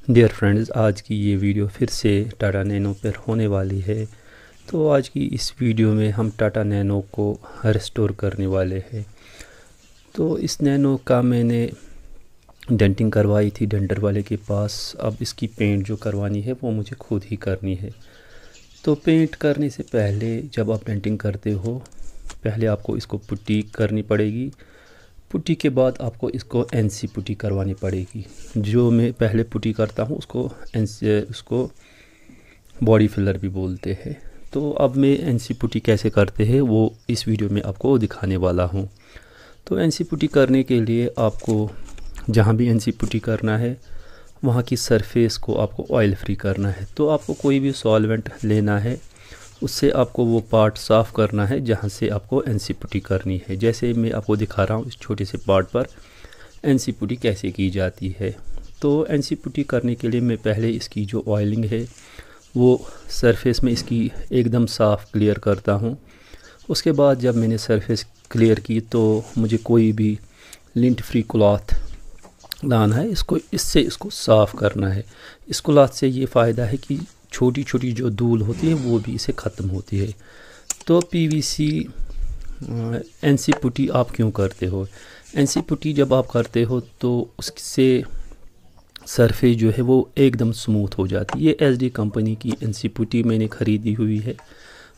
Dear friends, आज की ये वीडियो फिर से टाटा नैनो पर होने वाली है। तो आज की इस वीडियो में हम टाटा नैनो को रिस्टोर करने वाले हैं। तो इस नैनो का मैंने डेंटिंग करवाई थी डेंटर वाले के पास। अब इसकी पेंट जो करवानी है वो मुझे खुद ही करनी है। तो पेंट करने से पहले जब आप डेंटिंग करते हो, पहले आपको इसको पुट्टी करनी पड़ेगी। पुट्टी के बाद आपको इसको एनसी पुट्टी करवानी पड़ेगी। जो मैं पहले पुट्टी करता हूँ उसको बॉडी फिलर भी बोलते हैं। तो अब मैं एनसी पुट्टी कैसे करते हैं वो इस वीडियो में आपको दिखाने वाला हूँ। तो एनसी पुट्टी करने के लिए आपको जहाँ भी एनसी पुट्टी करना है वहाँ की सरफेस को आपको ऑयल फ्री करना है। तो आपको कोई भी सॉल्वेंट लेना है, उससे आपको वो पार्ट साफ़ करना है जहाँ से आपको एनसी पुट्टी करनी है। जैसे मैं आपको दिखा रहा हूँ इस छोटे से पार्ट पर एनसी पुट्टी कैसे की जाती है। तो एनसी पुट्टी करने के लिए मैं पहले इसकी जो ऑयलिंग है वो सरफेस में इसकी एकदम साफ़ क्लियर करता हूँ। उसके बाद जब मैंने सरफेस क्लियर की तो मुझे कोई भी लिंट फ्री क्लॉथ लाना है, इसको साफ़ करना है। इस क्लॉथ से ये फ़ायदा है कि छोटी छोटी जो धूल होती है वो भी इसे ख़त्म होती है। तो पीवीसी एनसी पुट्टी आप क्यों करते हो? एनसी पुट्टी जब आप करते हो तो उससे सरफेस जो है वो एकदम स्मूथ हो जाती है। ये एसडी कंपनी की एनसी पुट्टी मैंने ख़रीदी हुई है।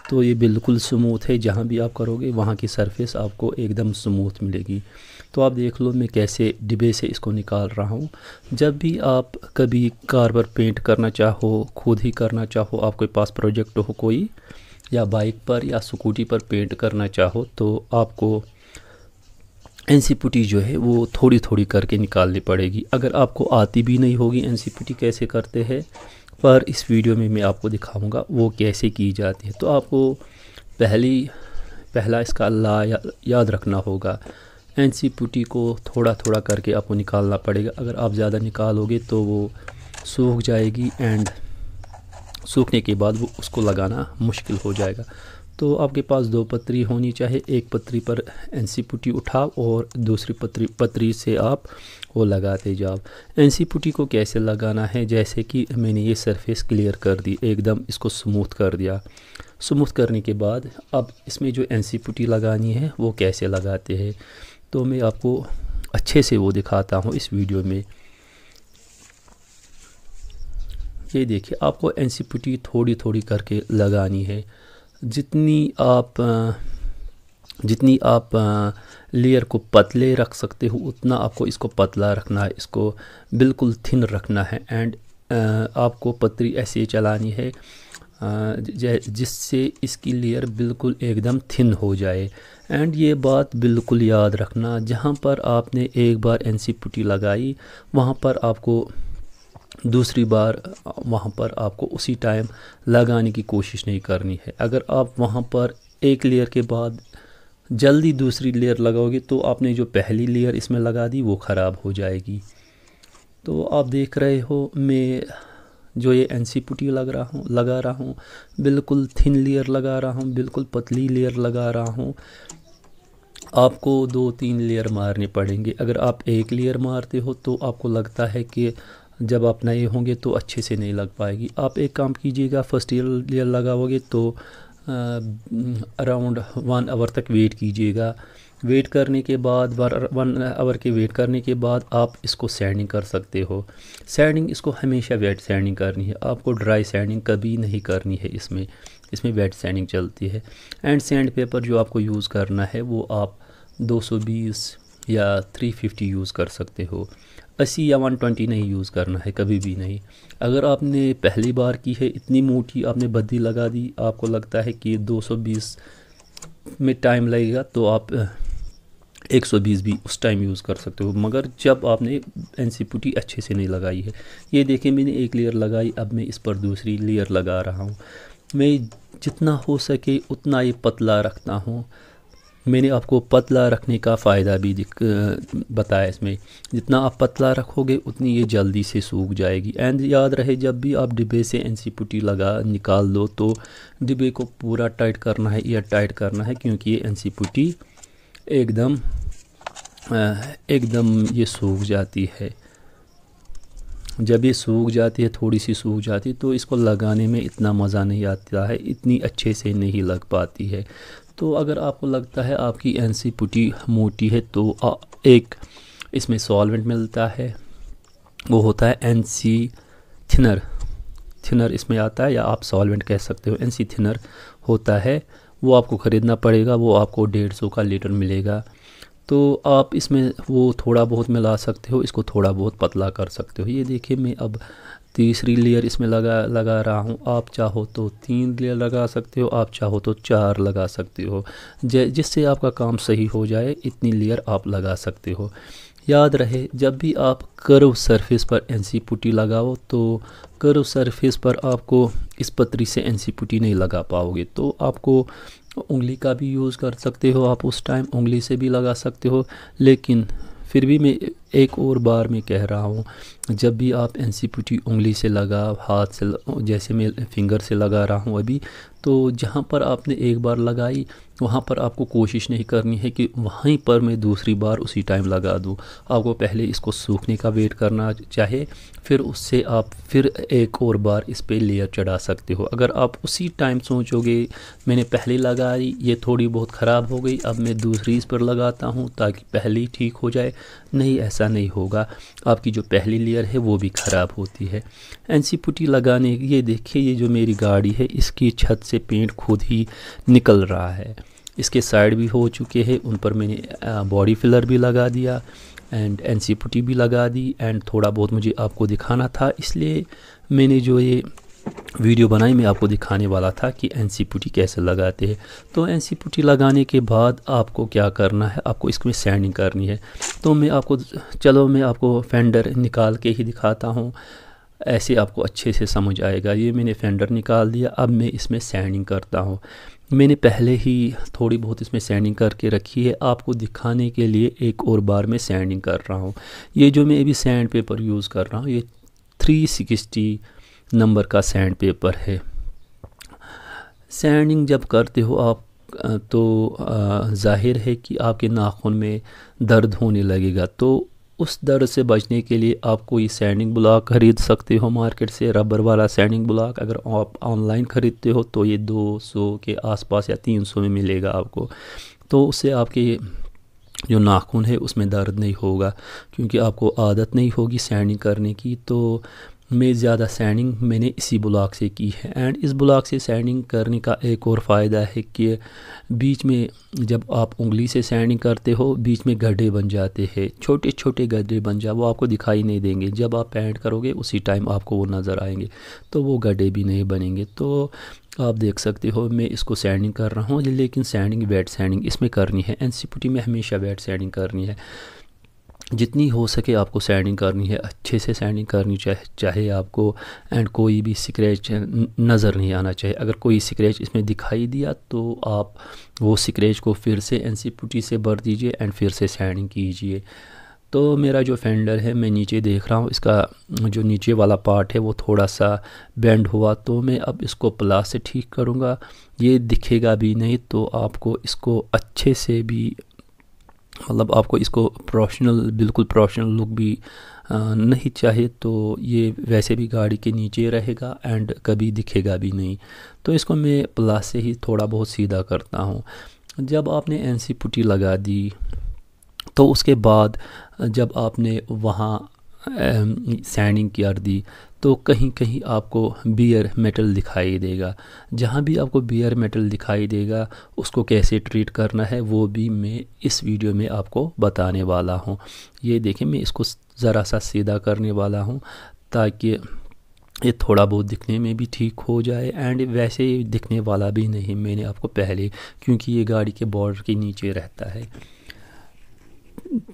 तो ये बिल्कुल स्मूथ है, जहाँ भी आप करोगे वहाँ की सरफेस आपको एकदम स्मूथ मिलेगी। तो आप देख लो मैं कैसे डिब्बे से इसको निकाल रहा हूँ। जब भी आप कभी कार पर पेंट करना चाहो, खुद ही करना चाहो, आपके पास प्रोजेक्ट हो कोई, या बाइक पर या स्कूटी पर पेंट करना चाहो, तो आपको एनसी पुट्टी जो है वो थोड़ी थोड़ी करके निकालनी पड़ेगी। अगर आपको आती भी नहीं होगी एनसी पुट्टी कैसे करते हैं, पर इस वीडियो में मैं आपको दिखाऊंगा वो कैसे की जाती है। तो आपको पहला इसका याद रखना होगा। एनसी पुट्टी को थोड़ा थोड़ा करके आपको निकालना पड़ेगा। अगर आप ज़्यादा निकालोगे तो वो सूख जाएगी एंड सूखने के बाद वो उसको लगाना मुश्किल हो जाएगा। तो आपके पास दो पतरी होनी चाहिए। एक पतरी पर एनसी पुट्टी उठाओ और दूसरी पतरी से आप वो लगाते जाओ। एनसी पुट्टी को कैसे लगाना है, जैसे कि मैंने ये सरफेस क्लियर कर दी, एकदम इसको स्मूथ कर दिया। स्मूथ करने के बाद अब इसमें जो एनसी पुट्टी लगानी है वो कैसे लगाते हैं, तो मैं आपको अच्छे से वो दिखाता हूँ इस वीडियो में। ये देखिए, आपको एनसी पुट्टी थोड़ी थोड़ी करके लगानी है। जितनी आप लेयर को पतले रख सकते हो उतना आपको इसको पतला रखना है, इसको बिल्कुल थिन रखना है। एंड आपको पतरी ऐसे चलानी है जिससे इसकी लेयर बिल्कुल एकदम थिन हो जाए। एंड ये बात बिल्कुल याद रखना, जहाँ पर आपने एक बार एनसी पुट्टी लगाई वहाँ पर आपको दूसरी बार वहाँ पर आपको उसी टाइम लगाने की कोशिश नहीं करनी है। अगर आप वहाँ पर एक लेयर के बाद जल्दी दूसरी लेयर लगाओगे तो आपने जो पहली लेयर इसमें लगा दी वो ख़राब हो जाएगी। तो आप देख रहे हो मैं जो ये एनसी पुट्टी लगा रहा हूँ बिल्कुल थिन लेयर लगा रहा हूँ, बिल्कुल पतली लेयर लगा रहा हूँ। आपको 2-3 लेयर मारने पड़ेंगे। अगर आप एक लेयर मारते हो तो आपको लगता है कि जब आप नए होंगे तो अच्छे से नहीं लग पाएगी। आप एक काम कीजिएगा, फर्स्ट लेयर लगाओगे तो अराउंड 1 आवर तक वेट कीजिएगा। वेट करने के बाद 1 आवर के वेट करने के बाद आप इसको सैंडिंग कर सकते हो। सैंडिंग इसको हमेशा वेट सैंडिंग करनी है, आपको ड्राई सैंडिंग कभी नहीं करनी है। इसमें वेट सैंडिंग चलती है। एंड सैंड पेपर जो आपको यूज़ करना है वो आप 220 या 350 यूज़ कर सकते हो। 80 या 120 नहीं यूज़ करना है, कभी भी नहीं। अगर आपने पहली बार की है, इतनी मोटी आपने बद्दी लगा दी, आपको लगता है कि 220 में टाइम लगेगा, तो आप 120 भी उस टाइम यूज़ कर सकते हो। मगर जब आपने एनसी पुट्टी अच्छे से नहीं लगाई है। ये देखें, मैंने एक लेयर लगाई, अब मैं इस पर दूसरी लेयर लगा रहा हूँ। मैं जितना हो सके उतना ये पतला रखता हूँ। मैंने आपको पतला रखने का फ़ायदा भी बताया इसमें। जितना आप पतला रखोगे उतनी ये जल्दी से सूख जाएगी। एंड याद रहे, जब भी आप डिब्बे से एनसी पुट्टी निकाल दो तो डिब्बे को पूरा टाइट करना है, या टाइट करना है, क्योंकि ये एनसी पुट्टी एकदम ये सूख जाती है। जब ये सूख जाती है, थोड़ी सी सूख जाती है, तो इसको लगाने में इतना मज़ा नहीं आता है, इतनी अच्छे से नहीं लग पाती है। तो अगर आपको लगता है आपकी एनसी पुटी मोटी है तो एक इसमें सॉल्वेंट मिलता है, वो होता है एनसी थिनर। थिनर इसमें आता है, या आप सॉल्वेंट कह सकते हो। एनसी थिनर होता है, वो आपको ख़रीदना पड़ेगा, वो आपको 150 का लीटर मिलेगा। तो आप इसमें वो थोड़ा बहुत मिला सकते हो, इसको थोड़ा बहुत पतला कर सकते हो। ये देखिए मैं अब तीसरी लेयर इसमें लगा रहा हूँ। आप चाहो तो 3 लेयर लगा सकते हो, आप चाहो तो 4 लगा सकते हो, जिससे आपका काम सही हो जाए इतनी लेयर आप लगा सकते हो। याद रहे, जब भी आप कर्व सरफेस पर एनसी पुटी लगाओ तो कर्व सरफेस पर आपको इस पतरी से एनसी पुटी नहीं लगा पाओगे। तो आपको उंगली का भी यूज़ कर सकते हो, आप उस टाइम उंगली से भी लगा सकते हो। लेकिन फिर भी मैं एक और बार मैं कह रहा हूँ, जब भी आप एनसी पुटी उंगली से लगा, हाथ से जैसे मैं फिंगर से लगा रहा हूँ अभी, तो जहाँ पर आपने एक बार लगाई वहाँ पर आपको कोशिश नहीं करनी है कि वहीं पर मैं दूसरी बार उसी टाइम लगा दूँ। आपको पहले इसको सूखने का वेट करना चाहिए, फिर उससे आप फिर एक और बार इस पे लेयर चढ़ा सकते हो। अगर आप उसी टाइम सोचोगे मैंने पहले लगाई, ये थोड़ी बहुत ख़राब हो गई, अब मैं दूसरी इस पर लगाता हूँ ताकि पहली ठीक हो जाए, नहीं, ऐसा नहीं होगा। आपकी जो पहली लेयर है वो भी ख़राब होती है। एनसी पुटी लगाने, ये देखिए ये जो मेरी गाड़ी है इसकी छत से पेंट खुद ही निकल रहा है। इसके साइड भी हो चुके हैं, उन पर मैंने बॉडी फिलर भी लगा दिया एंड एनसी पुटी भी लगा दी। एंड थोड़ा बहुत मुझे आपको दिखाना था, इसलिए मैंने जो ये वीडियो बनाई मैं आपको दिखाने वाला था कि एनसी पुटी कैसे लगाते हैं। तो एनसी पुटी लगाने के बाद आपको क्या करना है, आपको इसमें सैंडिंग करनी है। तो मैं आपको फेंडर निकाल के ही दिखाता हूँ, ऐसे आपको अच्छे से समझ आएगा। ये मैंने फेंडर निकाल दिया, अब मैं इसमें सैंडिंग करता हूँ। मैंने पहले ही थोड़ी बहुत इसमें सैंडिंग करके रखी है, आपको दिखाने के लिए एक और बार मैं सैंडिंग कर रहा हूँ। ये जो मैं अभी सैंड पेपर यूज़ कर रहा हूँ, ये 360 नंबर का सैंड पेपर है। सैंडिंग जब करते हो आप तो जाहिर है कि आपके नाखून में दर्द होने लगेगा। तो उस दर्द से बचने के लिए आप कोई सैंडिंग ब्लॉक ख़रीद सकते हो मार्केट से, रबर वाला सैंडिंग ब्लॉक। अगर आप ऑनलाइन ख़रीदते हो तो ये 200 के आसपास या 300 में मिलेगा आपको। तो उससे आपके जो नाखून है उसमें दर्द नहीं होगा, क्योंकि आपको आदत नहीं होगी सैंडिंग करने की। तो मैं ज़्यादा सैंडिंग मैंने इसी ब्लॉक से की है। एंड इस ब्लॉक से सैंडिंग करने का एक और फ़ायदा है कि बीच में जब आप उंगली से सैंडिंग करते हो बीच में गड्ढे बन जाते हैं, छोटे छोटे गड्ढे बन जाए, वो आपको दिखाई नहीं देंगे। जब आप पेंट करोगे उसी टाइम आपको वो नज़र आएंगे, तो वो गड्ढे भी नहीं बनेंगे। तो आप देख सकते हो मैं इसको सैंडिंग कर रहा हूँ, लेकिन सैंडिंग वेट सैंडिंग इसमें करनी है। एनसी पुटी में हमेशा वेट सैंडिंग करनी है, जितनी हो सके आपको सैंडिंग करनी है, अच्छे से सैंडिंग करनी चाहे आपको। एंड कोई भी स्क्रैच नज़र नहीं आना चाहिए। अगर कोई स्क्रैच इसमें दिखाई दिया तो आप वो स्क्रैच को फिर से एनसी पुटी से भर दीजिए एंड फिर से सैंडिंग कीजिए। तो मेरा जो फेंडर है मैं नीचे देख रहा हूँ, इसका जो नीचे वाला पार्ट है वो थोड़ा सा बेंड हुआ, तो मैं अब इसको प्लास से ठीक करूँगा। ये दिखेगा भी नहीं, तो आपको इसको अच्छे से भी, मतलब आपको इसको बिल्कुल प्रोफेशनल लुक भी नहीं चाहिए, तो ये वैसे भी गाड़ी के नीचे रहेगा एंड कभी दिखेगा भी नहीं। तो इसको मैं प्लास से ही थोड़ा बहुत सीधा करता हूँ। जब आपने एनसी पुटी लगा दी तो उसके बाद जब आपने वहाँ सैंडिंग कर दी तो कहीं कहीं आपको बियर मेटल दिखाई देगा। जहाँ भी आपको बियर मेटल दिखाई देगा उसको कैसे ट्रीट करना है वो भी मैं इस वीडियो में आपको बताने वाला हूँ। ये देखें, मैं इसको ज़रा सा सीधा करने वाला हूँ ताकि ये थोड़ा बहुत दिखने में भी ठीक हो जाए एंड वैसे दिखने वाला भी नहीं। मैंने आपको पहले, क्योंकि ये गाड़ी के बॉर्डर के नीचे रहता है,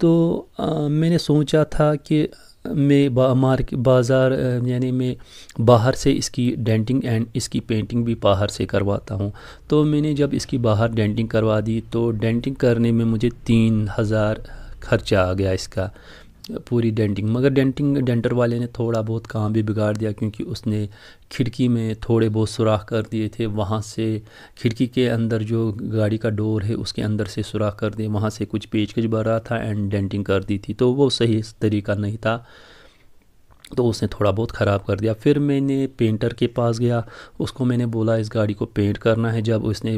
तो मैंने सोचा था कि मैं बाज़ार यानी मैं बाहर से इसकी डेंटिंग एंड इसकी पेंटिंग भी बाहर से करवाता हूँ। तो मैंने जब इसकी बाहर डेंटिंग करवा दी तो डेंटिंग करने में मुझे 3000 खर्चा आ गया इसका, पूरी डेंटिंग। मगर डेंटर वाले ने थोड़ा बहुत काम भी बिगाड़ दिया, क्योंकि उसने खिड़की में थोड़े बहुत सुराख कर दिए थे। वहाँ से खिड़की के अंदर जो गाड़ी का डोर है उसके अंदर से सुराख कर दिए, वहाँ से कुछ पेचकस भरा था एंड डेंटिंग कर दी थी, तो वो सही तरीका नहीं था। तो उसने थोड़ा बहुत ख़राब कर दिया। फिर मैंने पेंटर के पास गया, उसको मैंने बोला इस गाड़ी को पेंट करना है। जब उसने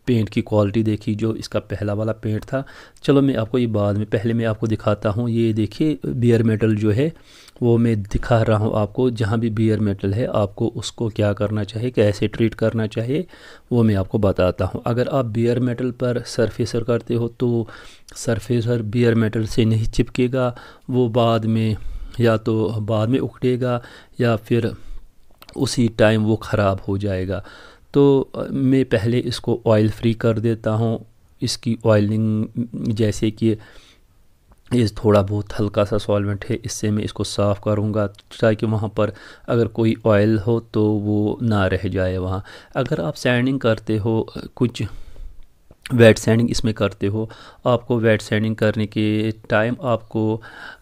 पेंट की क्वालिटी देखी जो इसका पहला वाला पेंट था, चलो मैं आपको ये बाद में, पहले मैं आपको दिखाता हूँ। ये देखिए बियर मेटल जो है वो मैं दिखा रहा हूँ आपको। जहाँ भी बियर मेटल है आपको उसको क्या करना चाहिए, कैसे ट्रीट करना चाहिए, वो मैं आपको बताता हूँ। अगर आप बियर मेटल पर सरफेसर करते हो तो सरफेसर बियर मेटल से नहीं चिपकेगा, वो बाद में या तो बाद में उखड़ेगा या फिर उसी टाइम वो ख़राब हो जाएगा। तो मैं पहले इसको ऑयल फ्री कर देता हूँ। इसकी ऑयलिंग जैसे कि ये थोड़ा बहुत हल्का सा सॉल्वेंट है, इससे मैं इसको साफ़ करूँगा ताकि वहाँ पर अगर कोई ऑयल हो तो वो ना रह जाए वहाँ। अगर आप सैंडिंग करते हो, कुछ वेट सैंडिंग इसमें करते हो, आपको वेट सैंडिंग करने के टाइम आपको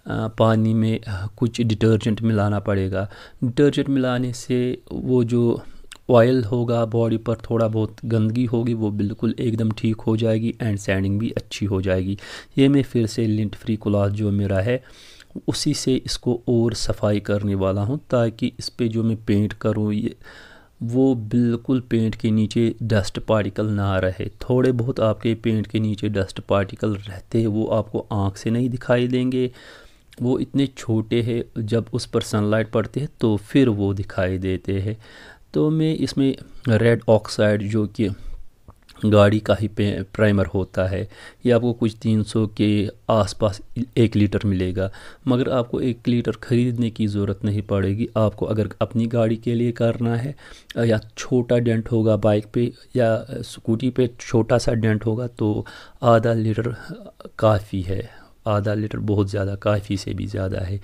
पानी में कुछ डिटर्जेंट मिलाना पड़ेगा। डिटर्जेंट मिलाने से वो जो ऑयल होगा बॉडी पर, थोड़ा बहुत गंदगी होगी, वो बिल्कुल एकदम ठीक हो जाएगी एंड सैंडिंग भी अच्छी हो जाएगी। ये मैं फिर से लिंट फ्री क्लॉथ जो मेरा है उसी से इसको और सफाई करने वाला हूँ, ताकि इस पे जो मैं पेंट करूँ ये वो बिल्कुल पेंट के नीचे डस्ट पार्टिकल ना रहे। थोड़े बहुत आपके पेंट के नीचे डस्ट पार्टिकल रहते हैं, वो आपको आँख से नहीं दिखाई देंगे, वो इतने छोटे हैं, जब उस पर सनलाइट पड़ती है तो फिर वो दिखाई देते हैं। तो मैं इसमें रेड ऑक्साइड जो कि गाड़ी का ही प्राइमर होता है, ये आपको कुछ 300 के आसपास 1 लीटर मिलेगा, मगर आपको 1 लीटर ख़रीदने की ज़रूरत नहीं पड़ेगी। आपको अगर अपनी गाड़ी के लिए करना है या छोटा डेंट होगा बाइक पे या स्कूटी पे, छोटा सा डेंट होगा तो आधा लीटर काफ़ी है। आधा लीटर बहुत ज़्यादा, काफ़ी से भी ज़्यादा है।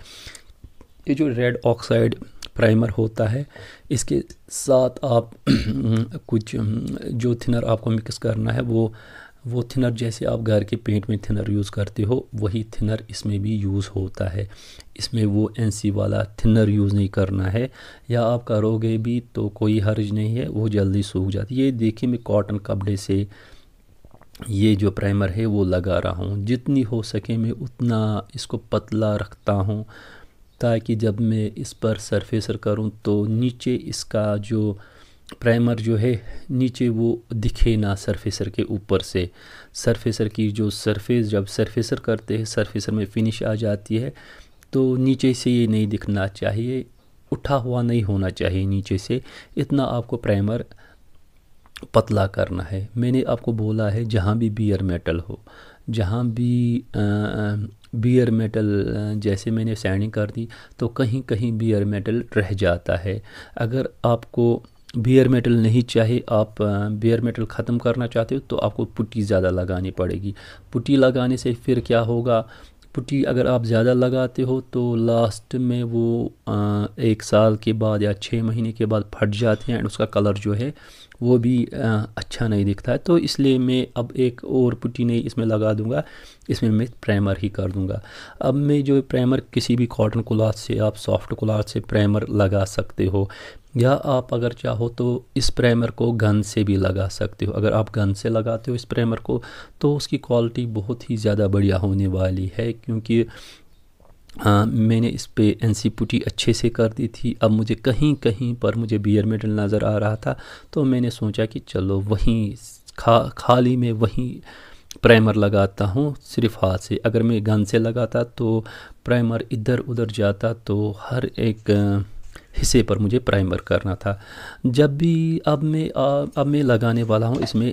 ये जो रेड ऑक्साइड प्राइमर होता है, इसके साथ आप कुछ जो थिनर आपको मिक्स करना है वो थिनर जैसे आप घर के पेंट में थिनर यूज़ करते हो वही थिनर इसमें भी यूज़ होता है। इसमें वो एनसी वाला थिनर यूज़ नहीं करना है, या आप करोगे भी तो कोई हर्ज नहीं है, वो जल्दी सूख जाती है। ये देखिए मैं कॉटन कपड़े से ये जो प्राइमर है वो लगा रहा हूँ। जितनी हो सके मैं उतना इसको पतला रखता हूँ, ताकि जब मैं इस पर सरफेसर करूं तो नीचे इसका जो प्राइमर जो है नीचे वो दिखे ना सरफेसर के ऊपर से। सरफेसर की जो सरफेस जब सरफेसर करते हैं, सरफेसर में फिनिश आ जाती है तो नीचे से ये नहीं दिखना चाहिए, उठा हुआ नहीं होना चाहिए नीचे से। इतना आपको प्राइमर पतला करना है। मैंने आपको बोला है जहाँ भी बियर मेटल हो, जहाँ भी बियर मेटल जैसे मैंने सैंडिंग कर दी तो कहीं कहीं बियर मेटल रह जाता है। अगर आपको बियर मेटल नहीं चाहिए, आप बियर मेटल ख़त्म करना चाहते हो तो आपको पुट्टी ज़्यादा लगानी पड़ेगी। पुट्टी लगाने से फिर क्या होगा, पुट्टी अगर आप ज़्यादा लगाते हो तो लास्ट में वो 1 साल के बाद या 6 महीने के बाद फट जाते हैं एंड उसका कलर जो है वो भी अच्छा नहीं दिखता है। तो इसलिए मैं अब एक और पुट्टी नहीं इसमें लगा दूंगा, इसमें मैं प्राइमर ही कर दूंगा। अब मैं जो प्राइमर किसी भी कॉटन क्लॉथ से, आप सॉफ्ट क्लॉथ से प्राइमर लगा सकते हो, या आप अगर चाहो तो इस प्राइमर को गन से भी लगा सकते हो। अगर आप गन से लगाते हो इस प्राइमर को तो उसकी क्वालिटी बहुत ही ज़्यादा बढ़िया होने वाली है, क्योंकि मैंने इस पे एनसी पुट्टी अच्छे से कर दी थी। अब मुझे कहीं कहीं पर मुझे बियर मेटल नज़र आ रहा था तो मैंने सोचा कि चलो वहीं खाली में वहीं प्राइमर लगाता हूँ सिर्फ हाथ से। अगर मैं गन से लगाता तो प्राइमर इधर उधर जाता, तो हर एक हिस्से पर मुझे प्राइमर करना था। जब भी अब मैं लगाने वाला हूँ इसमें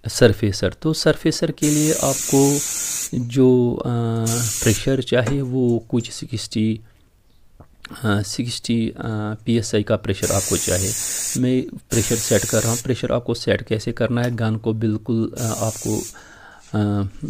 सरफेसर। तो सरफेसर के लिए आपको जो प्रेशर चाहिए वो कुछ 60 PSI का प्रेशर आपको चाहिए। मैं प्रेशर सेट कर रहा हूँ। प्रेशर आपको सेट कैसे करना है, गन को बिल्कुल आपको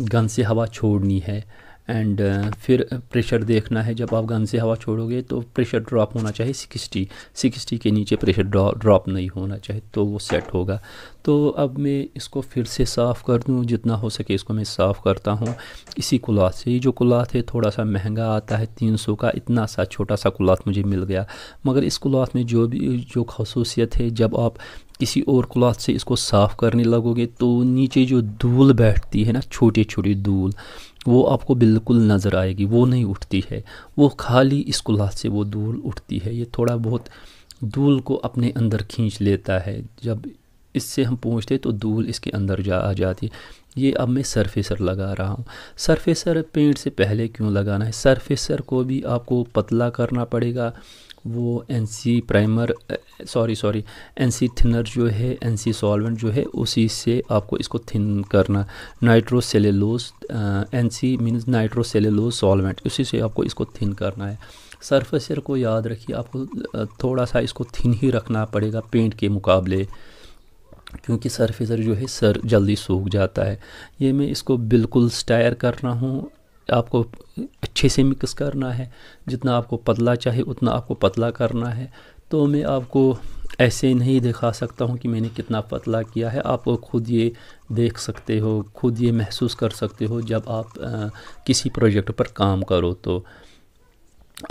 गन से हवा छोड़नी है एंड फिर प्रेशर देखना है। जब आप गन से हवा छोड़ोगे तो प्रेशर ड्रॉप होना चाहिए 60 के नीचे प्रेशर ड्रॉप नहीं होना चाहिए, तो वो सेट होगा। तो अब मैं इसको फिर से साफ़ कर दूँ, जितना हो सके इसको मैं साफ़ करता हूँ इसी क्लॉथ से। ये जो क्लॉथ है थोड़ा सा महंगा आता है, 300 का इतना सा छोटा सा क्लॉथ मुझे मिल गया। मगर इस क्लॉथ में जो खसूसियत है, जब आप किसी और क्लॉथ से इसको साफ़ करने लगोगे तो नीचे जो धूल बैठती है ना, छोटी छोटी धूल, वो आपको बिल्कुल नज़र आएगी, वो नहीं उठती है। वो खाली इस क्लॉथ से वो धूल उठती है। ये थोड़ा बहुत धूल को अपने अंदर खींच लेता है। जब इससे हम पोंछते तो धूल इसके अंदर आ जाती है। ये अब मैं सरफेसर लगा रहा हूँ। सरफेसर पेंट से पहले क्यों लगाना है? सरफेसर को भी आपको पतला करना पड़ेगा। वो एनसी थिनर जो है, एनसी सॉल्वेंट जो है, उसी से आपको इसको थिन करना। Nitrocellulose, NC means nitrocellulose solvent, उसी से आपको इसको थिन करना है। सरफेसर को याद रखिए, आपको थोड़ा सा इसको थिन ही रखना पड़ेगा पेंट के मुकाबले, क्योंकि सरफेसर जो है जल्दी सूख जाता है। ये मैं इसको बिल्कुल स्टायर कर रहा हूँ। आपको अच्छे से मिक्स करना है, जितना आपको पतला चाहे उतना आपको पतला करना है। तो मैं आपको ऐसे नहीं दिखा सकता हूँ कि मैंने कितना पतला किया है। आप खुद ये देख सकते हो, खुद ये महसूस कर सकते हो जब आप किसी प्रोजेक्ट पर काम करो। तो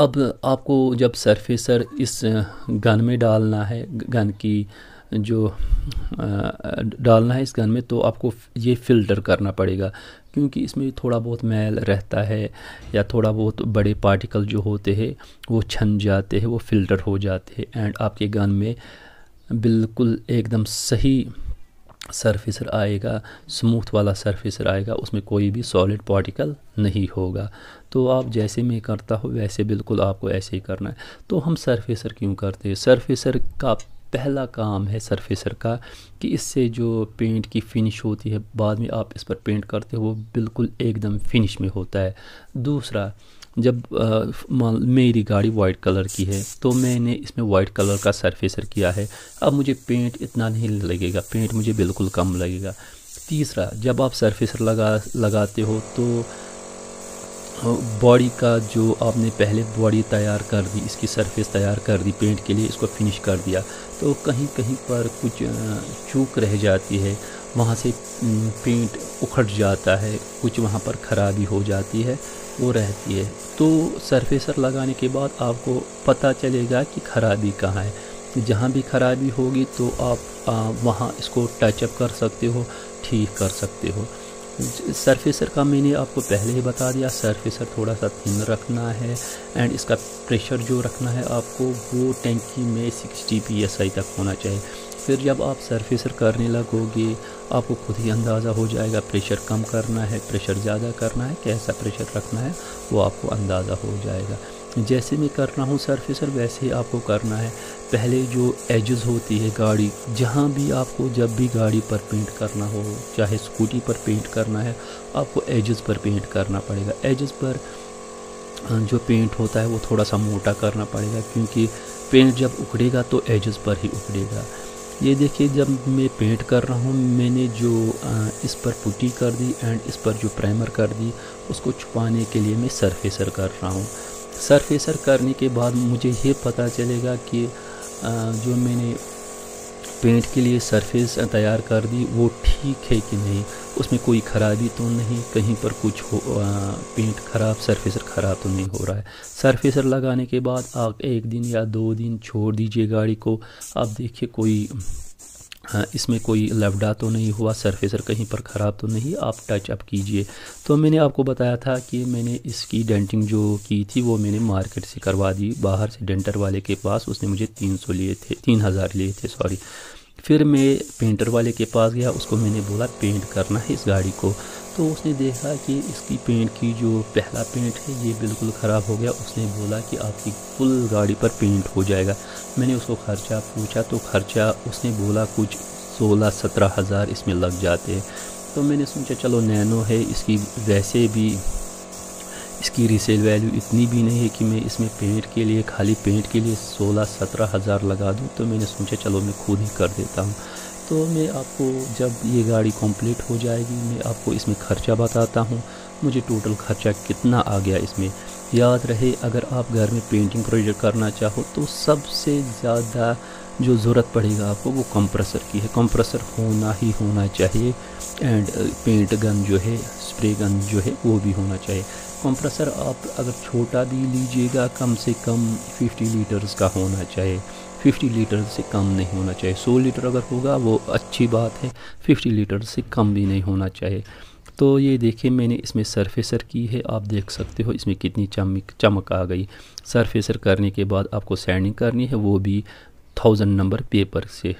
अब आपको जब सरफेसर इस गन में डालना है, गन की जो डालना है इस गन में, तो आपको ये फ़िल्टर करना पड़ेगा, क्योंकि इसमें थोड़ा बहुत मैल रहता है या थोड़ा बहुत बड़े पार्टिकल जो होते हैं वो छन जाते हैं, वो फ़िल्टर हो जाते हैं, एंड आपके गन में बिल्कुल एकदम सही सरफेसर आएगा, स्मूथ वाला सरफेसर आएगा, उसमें कोई भी सॉलिड पार्टिकल नहीं होगा। तो आप जैसे मैं करता हूँ वैसे बिल्कुल आपको ऐसे ही करना है। तो हम सरफेसर क्यों करते हैं? सरफेसर का पहला काम है सरफेसर का कि इससे जो पेंट की फिनिश होती है, बाद में आप इस पर पेंट करते हो, वो बिल्कुल एकदम फिनिश में होता है। दूसरा, जब मेरी गाड़ी वाइट कलर की है तो मैंने इसमें वाइट कलर का सरफेसर किया है। अब मुझे पेंट इतना नहीं लगेगा, पेंट मुझे बिल्कुल कम लगेगा। तीसरा, जब आप सरफेसर लगाते हो तो बॉडी का जो आपने पहले बॉडी तैयार कर दी, इसकी सरफेस तैयार कर दी पेंट के लिए, इसको फिनिश कर दिया, तो कहीं कहीं पर कुछ चूक रह जाती है, वहाँ से पेंट उखड़ जाता है, कुछ वहाँ पर ख़राबी हो जाती है, वो रहती है। तो सरफेसर लगाने के बाद आपको पता चलेगा कि ख़राबी कहाँ है। जहाँ भी ख़राबी होगी तो आप वहाँ इसको टचअप कर सकते हो, ठीक कर सकते हो। सरफेसर का मैंने आपको पहले ही बता दिया, सरफेसर थोड़ा सा थिन रखना है, एंड इसका प्रेशर जो रखना है आपको वो टैंकी में 60 psi तक होना चाहिए। फिर जब आप सरफेसर करने लगोगे आपको खुद ही अंदाज़ा हो जाएगा प्रेशर कम करना है, प्रेशर ज़्यादा करना है, कैसा प्रेशर रखना है, वो आपको अंदाज़ा हो जाएगा। जैसे मैं कर रहा हूँ सरफेसर वैसे ही आपको करना है। पहले जो एजेस होती है गाड़ी, जहाँ भी आपको जब भी गाड़ी पर पेंट करना हो, चाहे स्कूटी पर पेंट करना है, आपको एजेस पर पेंट करना पड़ेगा। एजेस पर जो पेंट होता है वो थोड़ा सा मोटा करना पड़ेगा, क्योंकि पेंट जब उखड़ेगा तो एजेस पर ही उखड़ेगा। ये देखिए, जब मैं पेंट कर रहा हूँ मैंने जो इस पर पुट्टी कर दी एंड इस पर जो प्राइमर कर दी, उसको छुपाने के लिए मैं सरफेसर कर रहा हूँ। सरफेसर करने के बाद मुझे ये पता चलेगा कि जो मैंने पेंट के लिए सरफेस तैयार कर दी वो ठीक है कि नहीं, उसमें कोई ख़राबी तो नहीं, कहीं पर कुछ हो पेंट ख़राब, सरफेसर ख़राब तो नहीं हो रहा है। सरफेसर लगाने के बाद आप 1 दिन या 2 दिन छोड़ दीजिए गाड़ी को। आप देखिए कोई इसमें कोई लफड़ा तो नहीं हुआ, सरफेसर कहीं पर ख़राब तो नहीं, आप टच अप कीजिए। तो मैंने आपको बताया था कि मैंने इसकी डेंटिंग जो की थी वो मैंने मार्केट से करवा दी, बाहर से डेंटर वाले के पास, उसने मुझे 3000 लिए थे सॉरी। फिर मैं पेंटर वाले के पास गया, उसको मैंने बोला पेंट करना है इस गाड़ी को। तो उसने देखा कि इसकी पेंट की जो पहला पेंट है ये बिल्कुल ख़राब हो गया। उसने बोला कि आपकी फुल गाड़ी पर पेंट हो जाएगा। मैंने उसको ख़र्चा पूछा तो ख़र्चा उसने बोला कुछ 16-17 हज़ार इसमें लग जाते हैं। तो मैंने सोचा चलो नैनो है, इसकी वैसे भी इसकी रीसेल वैल्यू इतनी भी नहीं है कि मैं इसमें पेंट के लिए, खाली पेंट के लिए 16-17 हज़ार लगा दूं। तो मैंने सोचा चलो मैं खुद ही कर देता हूं। तो मैं आपको जब ये गाड़ी कंप्लीट हो जाएगी मैं आपको इसमें ख़र्चा बताता हूं, मुझे टोटल ख़र्चा कितना आ गया इसमें। याद रहे, अगर आप घर में पेंटिंग प्रोजेक्ट करना चाहो तो सबसे ज़्यादा जो ज़रूरत पड़ेगा आपको वो कंप्रेसर की है। कंप्रेसर होना चाहिए एंड पेंट गन जो है, स्प्रे गन जो है वो भी होना चाहिए। कंप्रेसर आप अगर छोटा भी लीजिएगा कम से कम 50 लीटर्स का होना चाहिए, 50 लीटर से कम नहीं होना चाहिए। 100 लीटर अगर होगा वो अच्छी बात है, 50 लीटर से कम भी नहीं होना चाहिए। तो ये देखिए मैंने इसमें सरफेसर की है, आप देख सकते हो इसमें कितनी चमक आ गई। सरफेसर करने के बाद आपको सैंडिंग करनी है, वो भी 1000 नंबर पेपर से।